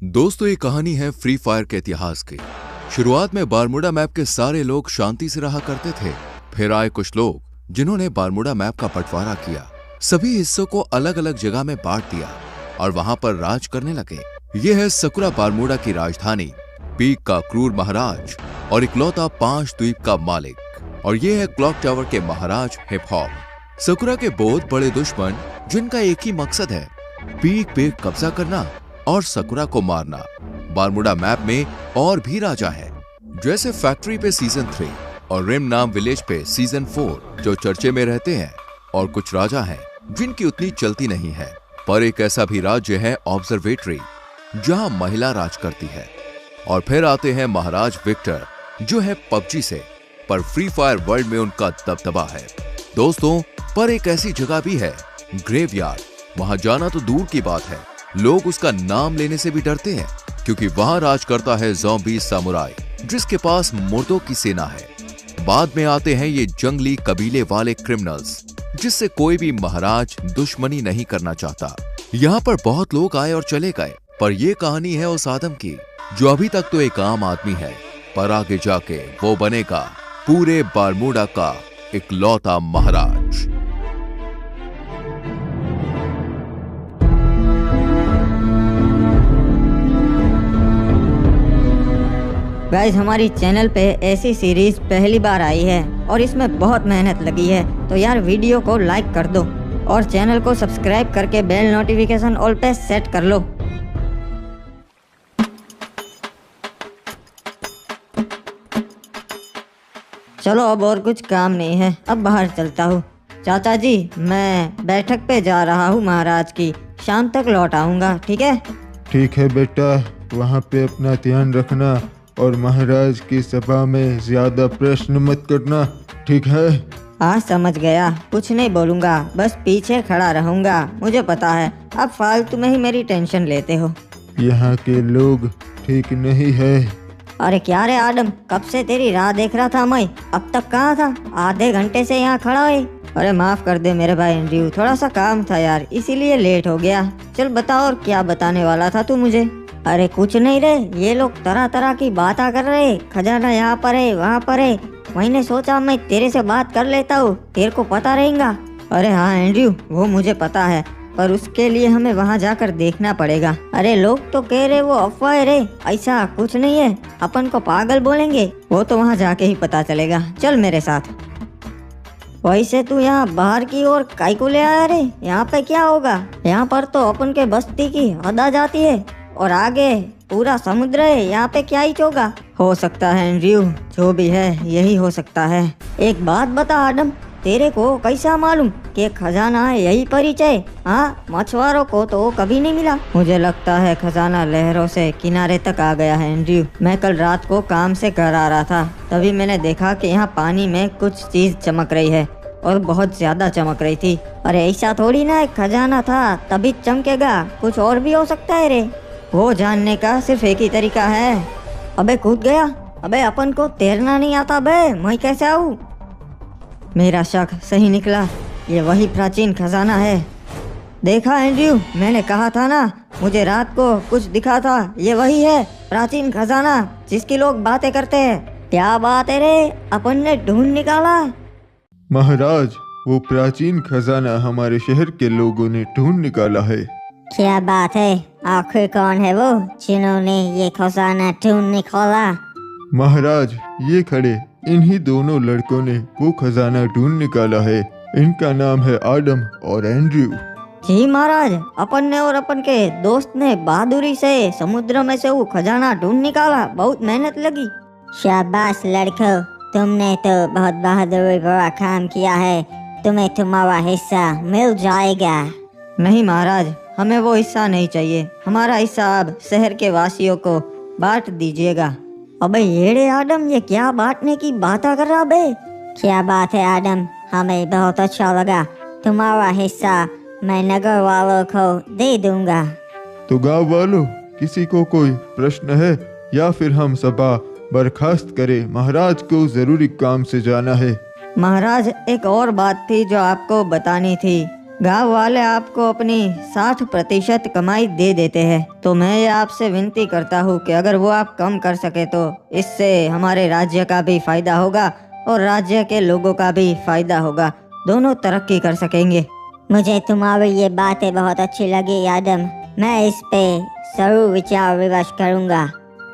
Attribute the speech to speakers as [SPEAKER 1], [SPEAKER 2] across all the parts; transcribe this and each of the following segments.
[SPEAKER 1] दोस्तों, ये कहानी है फ्री फायर के इतिहास की। शुरुआत में बारमूडा मैप के सारे लोग शांति से रहा करते थे। फिर आए कुछ लोग जिन्होंने बारमूडा मैप का बंटवारा किया, सभी हिस्सों को अलग अलग जगह में बांट दिया और वहां पर राज करने लगे। ये है सकुरा, बारमूडा की राजधानी, पीक का क्रूर महाराज और इकलौता 5 द्वीप का मालिक। और ये है क्लॉक टावर के महाराज हिप हॉप। सकुरा के बहुत बड़े दुश्मन जिनका एक ही मकसद है, पीक पे कब्जा करना और सकुरा को मारना। बारमूडा मैप में और भी राजा है, जैसे फैक्ट्री पे सीजन 3 और रिम नाम विलेज पे सीजन 4 जो चर्चे में रहते हैं। और कुछ राजा हैं जिनकी उतनी चलती नहीं है। पर एक ऐसा भी राज्य है ऑब्जर्वेटरी, जहां महिला राज करती है। और फिर आते हैं महाराज विक्टर, जो है पबजी से, पर फ्री फायर वर्ल्ड में उनका दबदबा है। दोस्तों, पर एक ऐसी जगह भी है, ग्रेवयार्ड। वहां जाना तो दूर की बात है, लोग उसका नाम लेने से भी डरते हैं, क्योंकि वहां राज करता है ज़ॉम्बी सामुराई, जिसके पास मुर्दों की सेना है। बाद में आते हैं ये जंगली कबीले वाले क्रिमिनल्स, जिससे कोई भी महाराज दुश्मनी नहीं करना चाहता। यहाँ पर बहुत लोग आए और चले गए, पर ये कहानी है उस आदम की जो अभी तक तो एक आम आदमी है, पर आगे जाके वो बनेगा पूरे बारमूडा का इकलौता महाराज।
[SPEAKER 2] गाइस, हमारी चैनल पे ऐसी सीरीज पहली बार आई है और इसमें बहुत मेहनत लगी है, तो यार वीडियो को लाइक कर दो और चैनल को सब्सक्राइब करके बेल नोटिफिकेशन ऑल पे सेट कर लो। चलो, अब और कुछ काम नहीं है, अब बाहर चलता हूँ। चाचा जी, मैं बैठक पे जा रहा हूँ महाराज की, शाम तक लौट आऊँगा, ठीक है?
[SPEAKER 3] ठीक है बेटा, वहाँ पे अपना ध्यान रखना और महाराज की सभा में ज्यादा प्रश्न मत करना, ठीक है?
[SPEAKER 2] हाँ, समझ गया, कुछ नहीं बोलूँगा, बस पीछे खड़ा रहूँगा। मुझे पता है अब फालतू में ही मेरी टेंशन लेते हो।
[SPEAKER 3] यहाँ के लोग ठीक नहीं है।
[SPEAKER 2] अरे क्या रे आदम, कब से तेरी राह देख रहा था मैं, अब तक कहाँ था? आधे घंटे से यहाँ खड़ा है। अरे माफ कर दे मेरे भाई एंड्रयू, थोड़ा सा काम था यार, इसीलिए लेट हो गया। चल बता, और क्या बताने वाला था तू मुझे? अरे कुछ नहीं रे, ये लोग तरह तरह की बातें कर रहे, खजाना यहाँ पर है वहाँ पर है। मैंने सोचा मैं तेरे से बात कर लेता हूँ, तेरे को पता रहेगा। अरे हाँ एंड्रयू, वो मुझे पता है, पर उसके लिए हमें वहाँ जाकर देखना पड़ेगा। अरे लोग तो कह रहे वो अफवाह है रे, ऐसा कुछ नहीं है, अपन को पागल बोलेंगे, वो तो वहाँ जाके ही पता चलेगा। चल मेरे साथ। वैसे तू यहाँ बाहर की ओर काहे को ले आया रे? यहाँ पे क्या होगा? यहाँ पर तो अपन के बस्ती की हद आ जाती है और आगे पूरा समुद्र है, यहाँ पे क्या ही होगा? हो सकता है एंड्रयू, जो भी है यही हो सकता है। एक बात बता आदम, तेरे को कैसा मालूम कि खजाना है यही परिचय? हाँ, मछुआरों को तो कभी नहीं मिला। मुझे लगता है खजाना लहरों से किनारे तक आ गया है एंड्रयू। मैं कल रात को काम से घर आ रहा था, तभी मैंने देखा कि यहाँ पानी में कुछ चीज चमक रही है और बहुत ज्यादा चमक रही थी। अरे ऐसा थोड़ी ना एक खजाना था तभी चमकेगा, कुछ और भी हो सकता है रे। वो जानने का सिर्फ एक ही तरीका है। अबे कूद गया। अबे अपन को तैरना नहीं आता बे, मैं कैसे आऊँ? मेरा शक सही निकला, ये वही प्राचीन खजाना है। देखा एंड्रयू, मैंने कहा था ना, मुझे रात को कुछ दिखा था, ये वही है प्राचीन खजाना जिसकी लोग बातें करते हैं। क्या बात है रे, अपन ने ढूंढ निकाला।
[SPEAKER 3] महाराज, वो प्राचीन खजाना हमारे शहर के लोगों ने ढूंढ निकाला है।
[SPEAKER 4] क्या बात है? आखिर कौन है वो जिन्होंने ये खजाना ढूंढ निकाला?
[SPEAKER 3] महाराज, ये खड़े इन्हीं दोनों लड़कों ने वो खजाना ढूंढ निकाला है। इनका नाम है आदम और एंड्रयू।
[SPEAKER 2] जी महाराज, अपन ने और अपन के दोस्त ने बहादुरी से समुद्र में से वो खजाना ढूंढ निकाला, बहुत मेहनत लगी।
[SPEAKER 4] शाबाश लड़कों, तुमने तो बहुत बहादुरी भरा काम किया है, तुम्हें तुम्हारा हिस्सा मिल जाएगा।
[SPEAKER 2] नहीं महाराज, हमें वो हिस्सा नहीं चाहिए, हमारा हिस्सा अब शहर के वासियों को बांट दीजिएगा। अबे येड़े आदम, ये क्या बांटने की बात कर रहा बे?
[SPEAKER 4] क्या बात है आदम, हमें बहुत अच्छा लगा, तुम्हारा हिस्सा मैं नगर वालों को दे दूंगा।
[SPEAKER 3] तो गांव वालों, किसी को कोई प्रश्न है या फिर हम सभा बर्खास्त करें? महाराज को जरूरी काम से जाना है।
[SPEAKER 2] महाराज, एक और बात थी जो आपको बतानी थी। गांव वाले आपको अपनी 60% कमाई दे देते हैं, तो मैं ये आपसे विनती करता हूँ कि अगर वो आप कम कर सके तो इससे हमारे राज्य का भी फायदा होगा और राज्य के लोगों का भी फायदा होगा, दोनों तरक्की कर सकेंगे।
[SPEAKER 4] मुझे तुम्हारी ये बातें बहुत अच्छी लगी आदम, मैं इस पे जरूर विचार विमर्श करूँगा।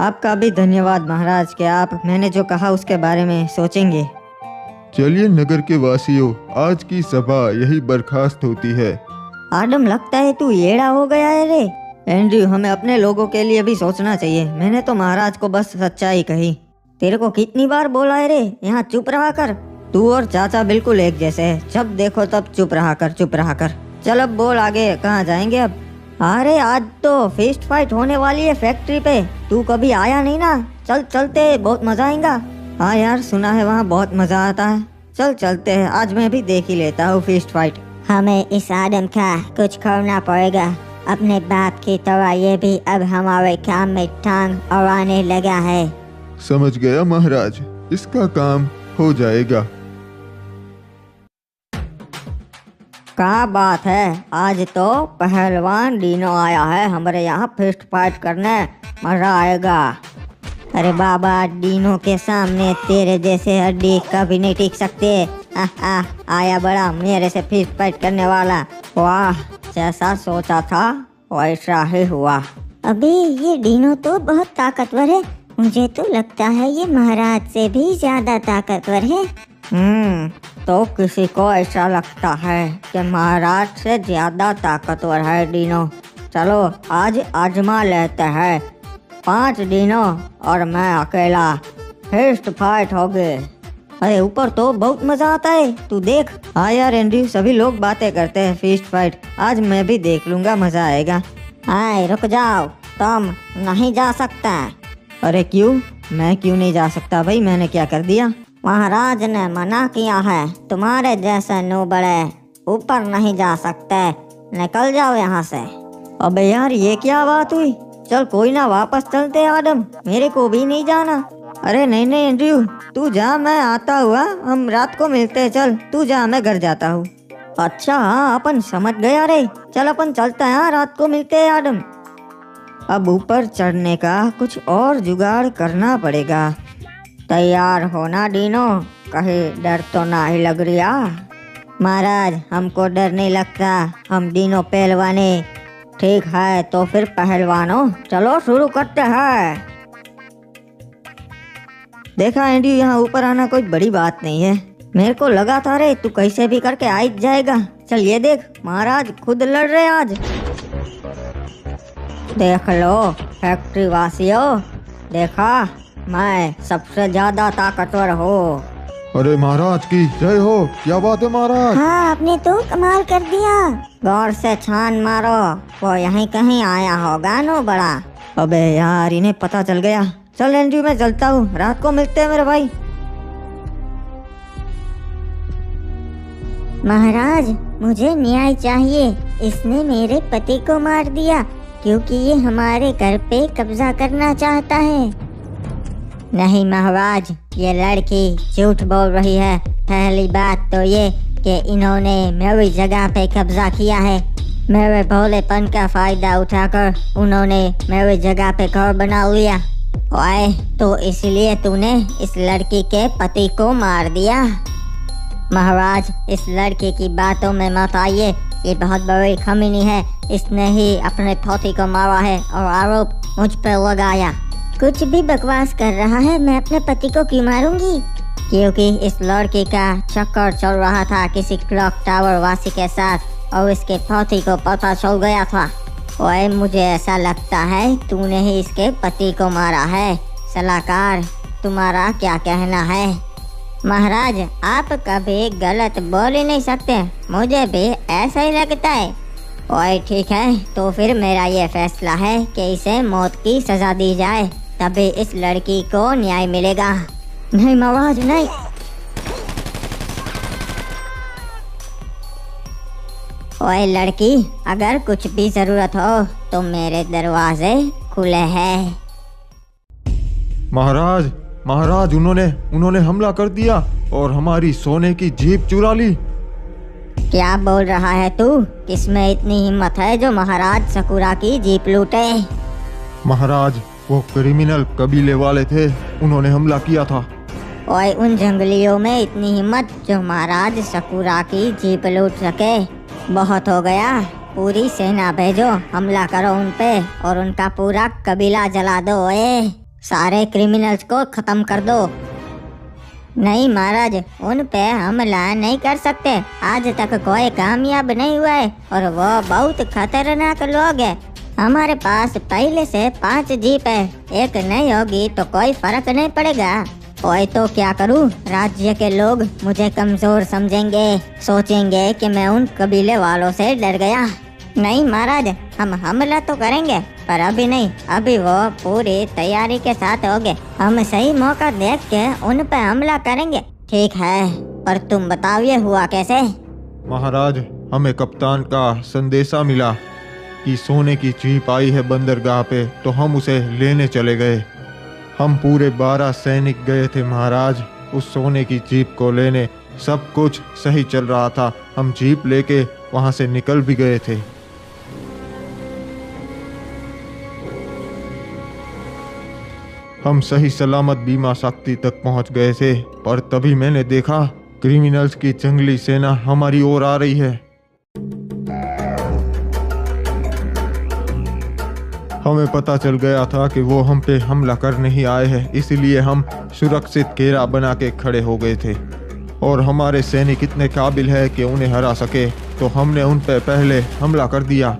[SPEAKER 2] आपका भी धन्यवाद महाराज कि आप मैंने जो कहा उसके बारे में सोचेंगे।
[SPEAKER 3] चलिए नगर के वासियों, आज की सभा यही बर्खास्त होती है।
[SPEAKER 2] आदम, लगता है तू येड़ा हो गया है रे। एंड्रयू, हमें अपने लोगों के लिए भी सोचना चाहिए। मैंने तो महाराज को बस सच्चाई कही। तेरे को कितनी बार बोला है रे, यहाँ चुप रहा कर। तू और चाचा बिल्कुल एक जैसे है, जब देखो तब चुप रहा कर, चुप रहा कर। चल अब बोल आगे, कहाँ जाएंगे अब? अरे आज तो फिस्ट फाइट होने वाली है फैक्ट्री पे, तू कभी आया नहीं ना। चल चलते, बहुत मजा आएगा। हाँ यार, सुना है वहाँ बहुत मजा आता है। चल चलते हैं, आज मैं भी देख ही लेता हूँ फिस्ट फाइट।
[SPEAKER 4] हमें इस आदम का कुछ करना पड़ेगा। अपने बाप की तरह ये भी अब हमारे काम में टांग अड़ाने लगा है।
[SPEAKER 3] समझ गया महाराज, इसका काम हो जाएगा।
[SPEAKER 2] क्या बात है, आज तो पहलवान डीनो आया है हमारे यहाँ फिस्ट फाइट करने, मजा आएगा।
[SPEAKER 4] अरे बाबा, डीनो के सामने तेरे जैसे हड्डी कभी नहीं टिक सकते।
[SPEAKER 2] आया बड़ा मेरे से फिस्ट फाइट करने वाला। वाह, जैसा सोचा था वैसा ही हुआ।
[SPEAKER 4] अभी ये डीनो तो बहुत ताकतवर है, मुझे तो लगता है ये महाराज से भी ज्यादा ताकतवर है।
[SPEAKER 2] तो किसी को ऐसा लगता है कि महाराज से ज्यादा ताकतवर है डीनो। चलो आज आजमा लेते हैं। 5 डीनो और मैं अकेला, फिस्ट फाइट हो गए। अरे ऊपर तो बहुत मजा आता है, तू देख। हाँ यार एंड्रयू, सभी लोग बातें करते हैं फिस्ट फाइट, आज मैं भी देख लूंगा, मजा आएगा।
[SPEAKER 4] हाय रुक जाओ, तुम नहीं जा सकता।
[SPEAKER 2] अरे क्यों? मैं क्यों नहीं जा सकता भाई, मैंने क्या कर दिया?
[SPEAKER 4] महाराज ने मना किया है, तुम्हारे जैसे नूबड़े ऊपर नहीं जा सकते, निकल जाओ यहाँ से।
[SPEAKER 2] अबे यार, ये क्या बात हुई? चल कोई ना, वापस चलते आदम, मेरे को भी नहीं जाना। अरे नहीं नहीं एंड्रयू, तू जा, मैं आता हुआ, हम रात को मिलते हैं। चल तू जा, मैं घर जाता हूँ। अच्छा हाँ, अपन समझ गया रे। चल अपन चलते हैं, रात को मिलते हैं आदम। अब ऊपर चढ़ने का कुछ और जुगाड़ करना पड़ेगा। तैयार होना डीनो, कहीं डर तो ना ही लग रहा?
[SPEAKER 4] महाराज, हमको डर नहीं लगता, हम डीनो पहलवाने।
[SPEAKER 2] ठीक है, तो फिर पहलवानों चलो शुरू करते हैं। देखा एंड्रयू, यहाँ ऊपर आना कोई बड़ी बात नहीं है। मेरे को लगा था रे तू कैसे भी करके आ ही जाएगा। चल ये देख, महाराज खुद लड़ रहे आज। देख लो फैक्ट्री वासियों, देखा मैं सबसे ज्यादा ताकतवर हूँ।
[SPEAKER 3] अरे महाराज की जय हो, क्या बात है महाराज।
[SPEAKER 4] हाँ, आपने तो कमाल कर दिया।
[SPEAKER 2] गौर से छान मारो, वो यहीं कहीं आया होगा नो बड़ा। अबे यार, इन्हें पता चल गया। चल एंड्रयू, मैं चलता हूँ, रात को मिलते हैं मेरे भाई।
[SPEAKER 4] महाराज, मुझे न्याय चाहिए। इसने मेरे पति को मार दिया क्योंकि ये हमारे घर पे कब्जा करना चाहता है।
[SPEAKER 2] नहीं महाराज, ये लड़की झूठ बोल रही है। पहली बात तो ये कि इन्होंने मेरी जगह पे कब्जा किया है। मेरे भोलेपन का फायदा उठाकर उन्होंने मेरी जगह पे घर बना लिया। ओए, तो इसलिए तूने इस लड़की के पति को मार दिया? महाराज, इस लड़के की बातों में मत आइए, ये बहुत बड़ी खमीनी है। इसने ही अपने पति को मारा है और आरोप मुझ पर लगाया।
[SPEAKER 4] कुछ भी बकवास कर रहा है, मैं अपने पति को क्यों मारूंगी?
[SPEAKER 2] क्योंकि इस लड़के का चक्कर चल रहा था किसी क्लॉक टावर वासी के साथ और इसके पति को पता चल गया था। ओए, मुझे ऐसा लगता है तूने ही इसके पति को मारा है। सलाहकार, तुम्हारा क्या कहना है? महाराज, आप कभी गलत बोल ही नहीं सकते, मुझे भी ऐसा ही लगता है। ओए ठीक है, तो फिर मेरा ये फैसला है कि इसे मौत की सजा दी जाए, तभी इस लड़की को न्याय मिलेगा। नहीं महाराज, नहीं। ओए लड़की, अगर कुछ भी जरूरत हो तो मेरे दरवाजे खुले हैं।
[SPEAKER 3] महाराज, उन्होंने हमला कर दिया और हमारी सोने की जीप चुरा ली।
[SPEAKER 4] क्या बोल रहा है तू? किसमें इतनी हिम्मत है जो महाराज सकुरा की जीप लूटे?
[SPEAKER 3] महाराज, वो क्रिमिनल कबीले वाले थे, उन्होंने हमला किया था।
[SPEAKER 4] ओए, उन जंगलियों में इतनी हिम्मत जो महाराज सकुरा की जीप लूट सके? बहुत हो गया। पूरी सेना भेजो, हमला करो उन पे और उनका पूरा कबीला जला दो। ओए, सारे क्रिमिनल्स को खत्म कर दो। नहीं महाराज, उन पे हमला नहीं कर सकते। आज तक कोई कामयाब नहीं हुआ है और वो बहुत खतरनाक लोग हैं। हमारे पास पहले से 5 जीप है, एक नहीं होगी तो कोई फर्क नहीं पड़ेगा। ओए, तो क्या करूं? राज्य के लोग मुझे कमजोर समझेंगे, सोचेंगे कि मैं उन कबीले वालों से डर गया। नहीं महाराज, हम हमला तो करेंगे पर अभी नहीं, अभी वो पूरी तैयारी के साथ होंगे। हम सही मौका देख के उन पे हमला करेंगे। ठीक है, पर तुम बताओ ये हुआ कैसे?
[SPEAKER 3] महाराज, हमें कप्तान का संदेशा मिला कि सोने की जीप आई है बंदरगाह पे, तो हम उसे लेने चले गए। हम पूरे 12 सैनिक गए थे महाराज उस सोने की जीप को लेने। सब कुछ सही चल रहा था, हम जीप लेके वहां से निकल भी गए थे। हम सही सलामत बीमा शक्ति तक पहुंच गए थे, पर तभी मैंने देखा क्रिमिनल्स की जंगली सेना हमारी ओर आ रही है। हमें पता चल गया था कि वो हम पे हमला करने ही आए हैं, इसलिए हम सुरक्षित घेरा बना के खड़े हो गए थे। और हमारे सैनिक इतने काबिल है कि उन्हें हरा सके, तो हमने उन पे पहले हमला कर दिया।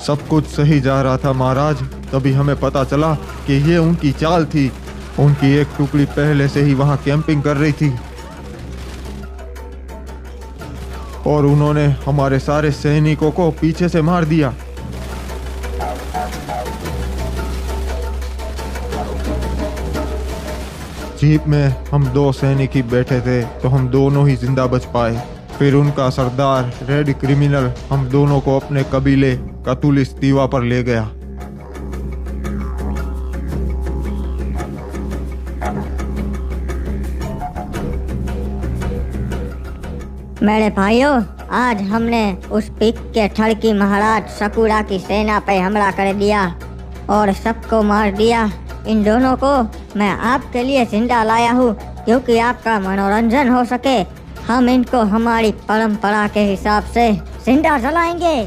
[SPEAKER 3] सब कुछ सही जा रहा था महाराज, तभी हमें पता चला कि ये उनकी चाल थी। उनकी एक टुकड़ी पहले से ही वहां कैंपिंग कर रही थी और उन्होंने हमारे सारे सैनिकों को पीछे से मार दिया। जीप में हम 2 सैनिक ही बैठे थे, तो हम दोनों ही जिंदा बच पाए। फिर उनका सरदार रेड क्रिमिनल हम दोनों को अपने कबीले कतुलिस दीवा पर ले गया।
[SPEAKER 4] मेरे भाइयों, आज हमने उस पिक के ठड़की महाराज सकुरा की सेना पे हमला कर दिया और सबको मार दिया। इन दोनों को मैं आपके लिए जिंदा लाया हूँ क्योंकि आपका मनोरंजन हो सके। हम इनको हमारी परंपरा के हिसाब से जिंदा जलाएंगे।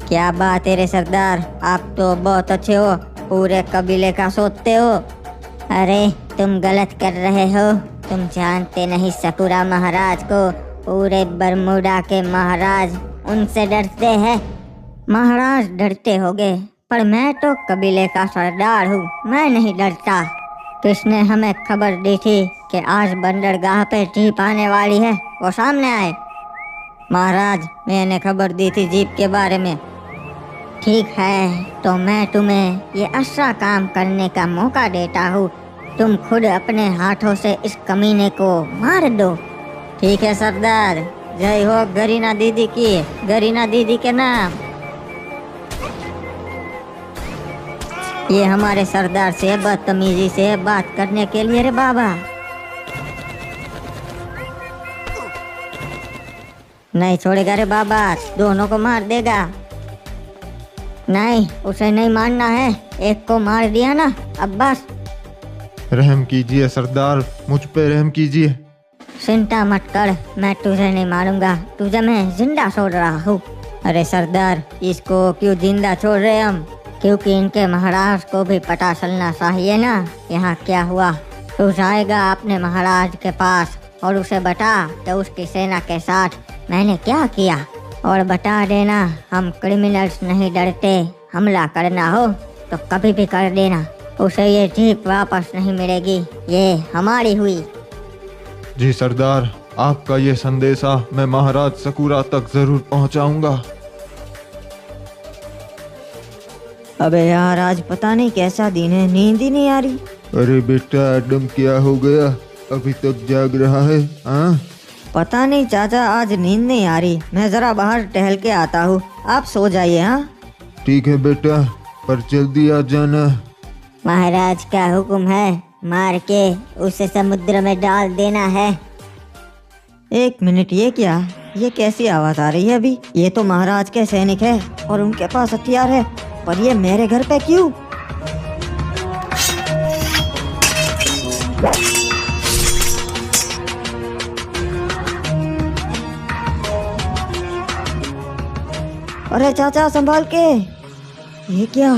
[SPEAKER 4] क्या बात है रे सरदार, आप तो बहुत अच्छे हो, पूरे कबीले का सोचते हो। अरे तुम गलत कर रहे हो, तुम जानते नहीं सकुरा महाराज को पूरे बरमूडा के महाराज उनसे डरते हैं। महाराज डरते होगे, पर मैं तो कबीले का सरदार हूँ, मैं नहीं डरता। किसने हमें खबर दी थी कि आज बंदरगाह पे जीप आने वाली है? वो सामने आए। महाराज, मैंने खबर दी थी जीप के बारे में। ठीक है, तो मैं तुम्हें ये अच्छा काम करने का मौका देता हूँ। तुम खुद अपने हाथों से इस कमीने को मार दो। ठीक है सरदार, जय हो गरीना दीदी की, गरीना दीदी के नाम। ये हमारे सरदार से बदतमीजी से बात करने के लिए रे बाबा। नहीं छोड़ेगा रे बाबा, दोनों को मार देगा। नहीं, उसे नहीं मारना है, एक को मार दिया ना, अब बस।
[SPEAKER 3] रहम कीजिए सरदार, मुझ पे रहम कीजिए।
[SPEAKER 4] चिंता मत कर, मैं तुझे नहीं मारूंगा, तुझे मैं जिंदा छोड़ रहा हूँ।
[SPEAKER 2] अरे सरदार, इसको क्यों जिंदा छोड़ रहे हम?
[SPEAKER 4] क्योंकि इनके महाराज को भी पता चलना चाहिए ना यहाँ क्या हुआ। तू जाएगा अपने महाराज के पास और उसे बता कि उसकी सेना के साथ मैंने क्या किया, और बता देना हम क्रिमिनल्स नहीं डरते, हमला करना हो तो कभी भी कर देना, उसे ये जीप वापस नहीं मिलेगी, ये हमारी हुई।
[SPEAKER 3] जी सरदार, आपका ये संदेशा मैं महाराज सकुरा तक जरूर पहुंचाऊंगा।
[SPEAKER 2] अबे यार, आज पता नहीं कैसा दिन है, नींद ही नहीं आ रही।
[SPEAKER 3] अरे बेटा एडम, क्या हो गया? अभी तक जाग रहा है? हाँ,
[SPEAKER 2] पता नहीं चाचा, आज नींद नहीं आ रही। मैं जरा बाहर टहल के आता हूँ, आप सो जाइए। हाँ
[SPEAKER 3] ठीक है बेटा, पर जल्दी आ जाना।
[SPEAKER 4] महाराज का हुक्म है, मार के उसे समुद्र में डाल देना है।
[SPEAKER 2] एक मिनट, ये क्या? ये कैसी आवाज आ रही है अभी? ये तो महाराज के सैनिक है और उनके पास हथियार है, पर ये मेरे घर पे क्यों? अरे चाचा संभाल के। ये क्या?